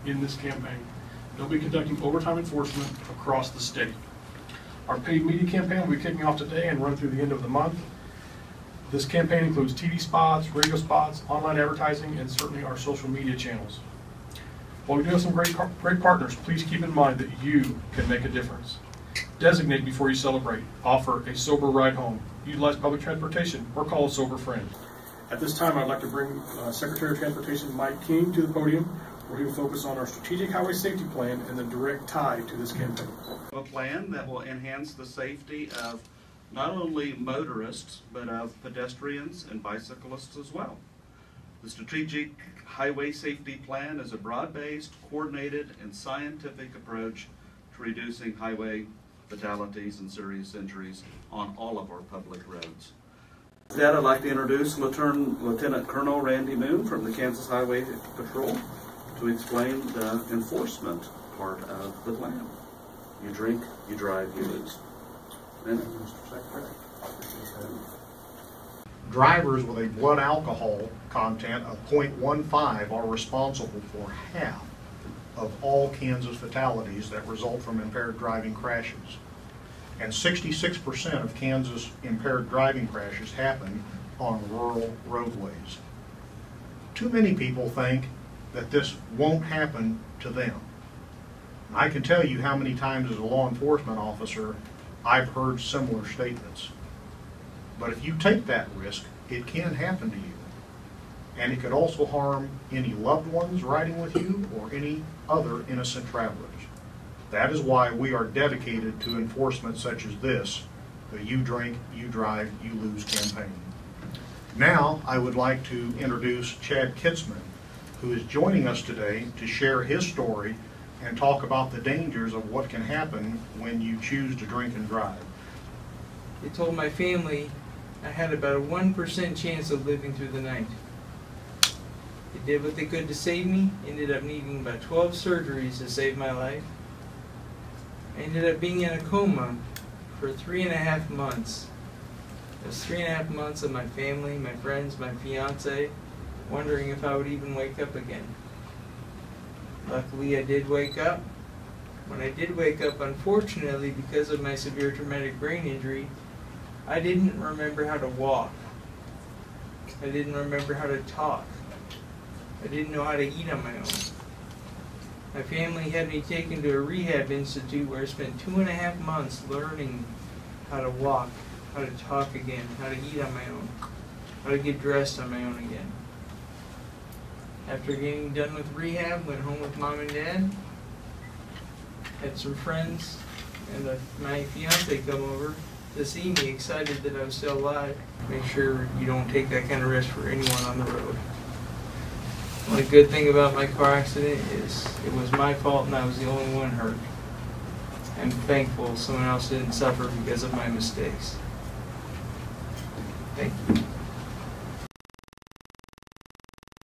in this campaign. They'll be conducting overtime enforcement across the state. Our paid media campaign will be kicking off today and run through the end of the month. This campaign includes TV spots, radio spots, online advertising, and certainly our social media channels. While we do have some great partners, please keep in mind that you can make a difference. Designate before you celebrate. Offer a sober ride home. Utilize public transportation or call a sober friend. At this time, I'd like to bring Secretary of Transportation Mike King to the podium, where he will focus on our strategic highway safety plan and the direct tie to this campaign. A plan that will enhance the safety of not only motorists, but of pedestrians and bicyclists as well. The strategic highway safety plan is a broad-based, coordinated, and scientific approach to reducing highway fatalities and serious injuries on all of our public roads. With that, I'd like to introduce Lieutenant Colonel Randy Moon from the Kansas Highway Patrol to explain the enforcement part of the plan. You drink, you drive, you lose. Mr. Secretary. Drivers with a blood alcohol content of 0.15 are responsible for half of all Kansas fatalities that result from impaired driving crashes. And 66% of Kansas impaired driving crashes happen on rural roadways. Too many people think that this won't happen to them. I can tell you how many times as a law enforcement officer I've heard similar statements. But if you take that risk, it can happen to you. And it could also harm any loved ones riding with you or any other innocent travelers. That is why we are dedicated to enforcement such as this, the You Drink, You Drive, You Lose campaign. Now I would like to introduce Chad Kitzman, who is joining us today to share his story and talk about the dangers of what can happen when you choose to drink and drive. They told my family I had about a 1% chance of living through the night. They did what they could to save me, ended up needing about 12 surgeries to save my life. I ended up being in a coma for 3.5 months. It was 3.5 months of my family, my friends, my fiance, wondering if I would even wake up again. Luckily, I did wake up. When I did wake up, unfortunately, because of my severe traumatic brain injury, I didn't remember how to walk. I didn't remember how to talk. I didn't know how to eat on my own. My family had me taken to a rehab institute where I spent 2.5 months learning how to walk, how to talk again, how to eat on my own, how to get dressed on my own again. After getting done with rehab, went home with Mom and Dad, had some friends and my fiance come over to see me, excited that I was still alive. Make sure you don't take that kind of risk for anyone on the road. The only good thing about my car accident is it was my fault and I was the only one hurt. I'm thankful someone else didn't suffer because of my mistakes. Thank you.